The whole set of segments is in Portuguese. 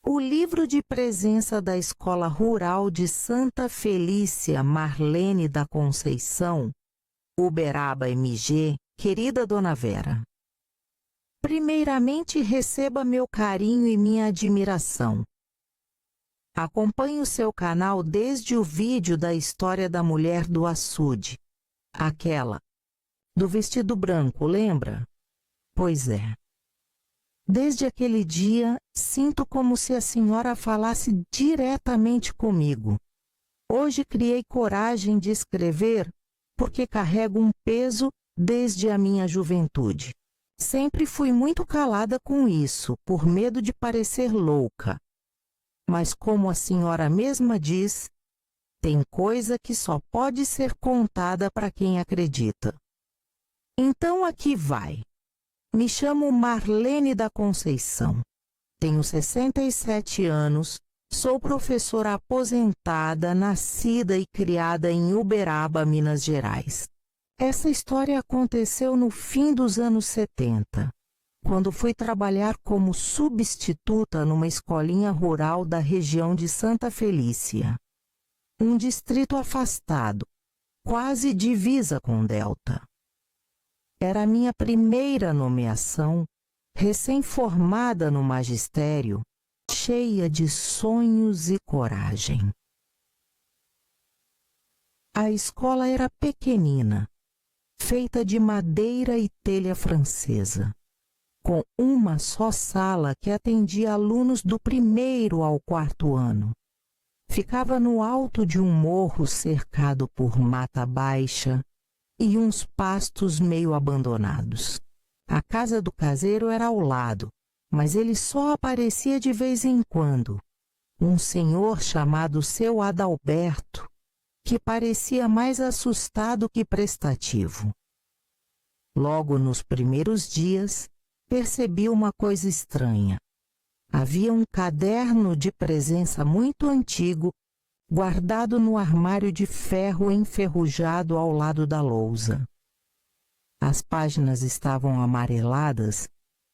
O livro de presença da Escola Rural de Santa Felícia Marlene da Conceição, Uberaba MG, querida Dona Vera. Primeiramente, receba meu carinho e minha admiração. Acompanho seu canal desde o vídeo da história da mulher do açude, aquela do vestido branco, lembra? Pois é. Desde aquele dia, sinto como se a senhora falasse diretamente comigo. Hoje criei coragem de escrever porque carrego um peso desde a minha juventude. Sempre fui muito calada com isso, por medo de parecer louca. Mas como a senhora mesma diz, tem coisa que só pode ser contada para quem acredita. Então aqui vai. Me chamo Marlene da Conceição. Tenho 67 anos, sou professora aposentada, nascida e criada em Uberaba, Minas Gerais. Essa história aconteceu no fim dos anos 70, quando fui trabalhar como substituta numa escolinha rural da região de Santa Felícia, um distrito afastado, quase divisa com Delta. Era a minha primeira nomeação, recém-formada no magistério, cheia de sonhos e coragem. A escola era pequenina, feita de madeira e telha francesa, com uma só sala que atendia alunos do 1º ao 4º ano. Ficava no alto de um morro cercado por mata baixa e uns pastos meio abandonados. A casa do caseiro era ao lado, mas ele só aparecia de vez em quando. Um senhor chamado seu Adalberto, que parecia mais assustado que prestativo. Logo nos primeiros dias, percebi uma coisa estranha. Havia um caderno de presença muito antigo, guardado no armário de ferro enferrujado ao lado da lousa. As páginas estavam amareladas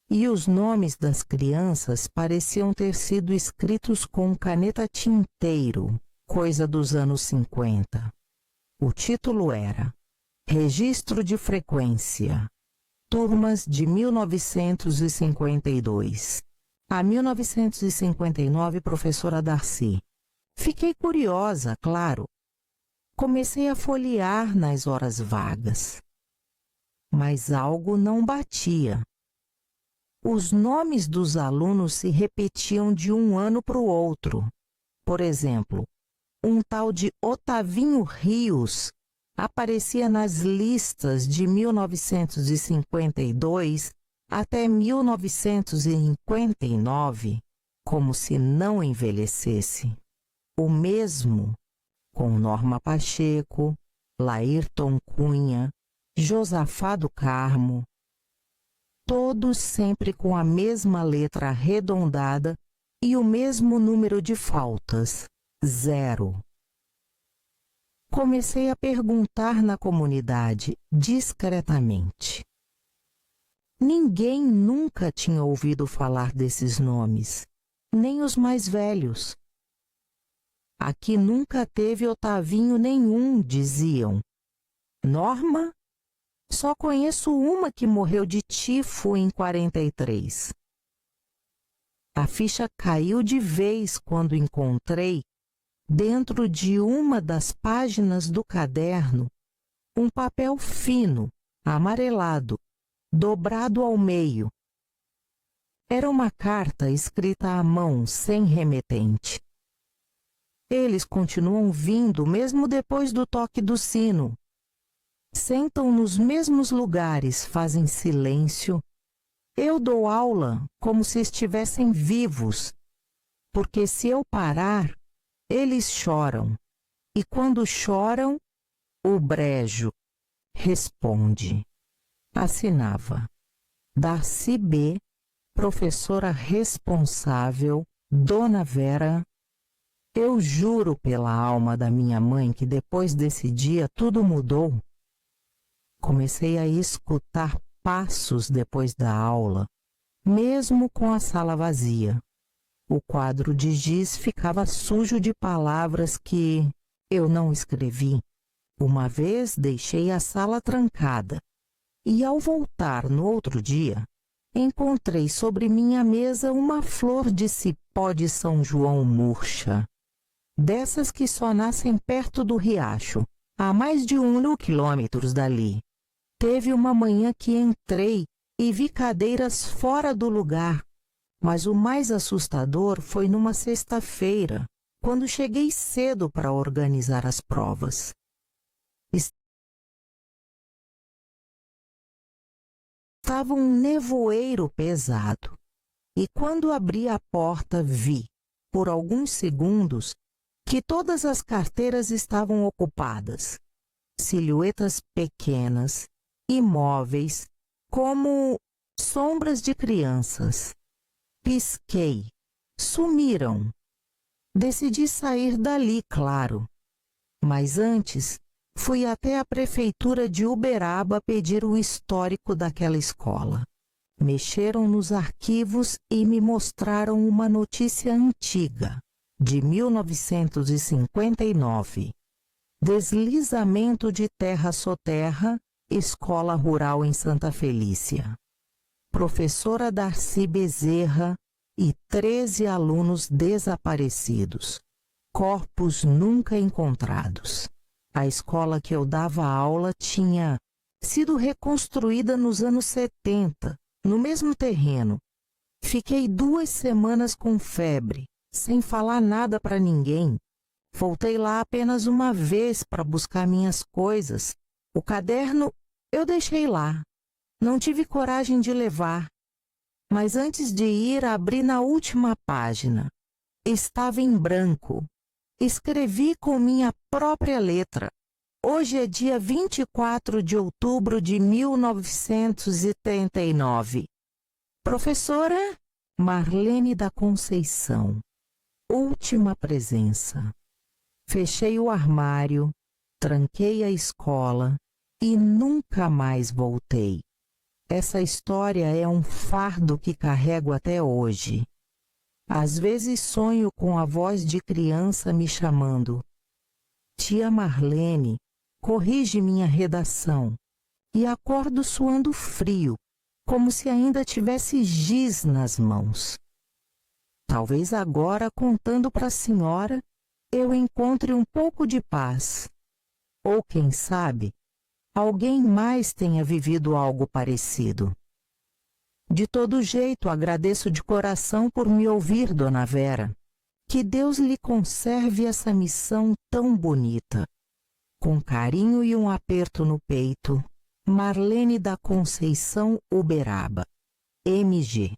e os nomes das crianças pareciam ter sido escritos com caneta tinteiro, coisa dos anos 50. O título era Registro de Frequência, Turmas de 1952 a 1959, professora Darcy. Fiquei curiosa, claro. Comecei a folhear nas horas vagas. Mas algo não batia. Os nomes dos alunos se repetiam de um ano para o outro. Por exemplo, um tal de Otavinho Rios aparecia nas listas de 1952 até 1959, como se não envelhecesse. O mesmo com Norma Pacheco, Laírton Cunha, Josafá do Carmo, todos sempre com a mesma letra arredondada e o mesmo número de faltas, 0. Comecei a perguntar na comunidade, discretamente. Ninguém nunca tinha ouvido falar desses nomes, nem os mais velhos. Aqui nunca teve Otavinho nenhum, diziam. Norma? Só conheço uma que morreu de tifo em 43. A ficha caiu de vez quando encontrei, dentro de uma das páginas do caderno, um papel fino, amarelado, dobrado ao meio. Era uma carta escrita à mão, sem remetente. Eles continuam vindo mesmo depois do toque do sino. Sentam nos mesmos lugares, fazem silêncio. Eu dou aula como se estivessem vivos, porque se eu parar, eles choram. E quando choram, o brejo responde. Assinava Darcy B., professora responsável, Dona Vera. Eu juro pela alma da minha mãe que depois desse dia tudo mudou. Comecei a escutar passos depois da aula, mesmo com a sala vazia. O quadro de giz ficava sujo de palavras que eu não escrevi. Uma vez deixei a sala trancada e, ao voltar no outro dia, encontrei sobre minha mesa uma flor de cipó de São João murcha, dessas que só nascem perto do riacho, a mais de 1.000 quilômetros dali. Teve uma manhã que entrei e vi cadeiras fora do lugar, mas o mais assustador foi numa sexta-feira, quando cheguei cedo para organizar as provas. Estava um nevoeiro pesado, e quando abri a porta vi, por alguns segundos, que todas as carteiras estavam ocupadas. Silhuetas pequenas, imóveis, como sombras de crianças. Pisquei. Sumiram. Decidi sair dali, claro. Mas antes, fui até a prefeitura de Uberaba pedir o histórico daquela escola. Mexeram nos arquivos e me mostraram uma notícia antiga, de 1959. Deslizamento de terra soterra, escola rural em Santa Felícia. Professora Darcy Bezerra e 13 alunos desaparecidos. Corpos nunca encontrados. A escola que eu dava aula tinha sido reconstruída nos anos 70, no mesmo terreno. Fiquei 2 semanas com febre, sem falar nada para ninguém. Voltei lá apenas uma vez para buscar minhas coisas. O caderno eu deixei lá. Não tive coragem de levar. Mas antes de ir, abri na última página. Estava em branco. Escrevi com minha própria letra. Hoje é dia 24 de outubro de 1939. Professora Marlene da Conceição. Última presença. Fechei o armário, tranquei a escola e nunca mais voltei. Essa história é um fardo que carrego até hoje. Às vezes sonho com a voz de criança me chamando. Tia Marlene, corrige minha redação. E acordo suando frio, como se ainda tivesse giz nas mãos. Talvez agora, contando para a senhora, eu encontre um pouco de paz. Ou, quem sabe, alguém mais tenha vivido algo parecido. De todo jeito, agradeço de coração por me ouvir, Dona Vera. Que Deus lhe conserve essa missão tão bonita. Com carinho e um aperto no peito, Marlene da Conceição Uberaba, MG.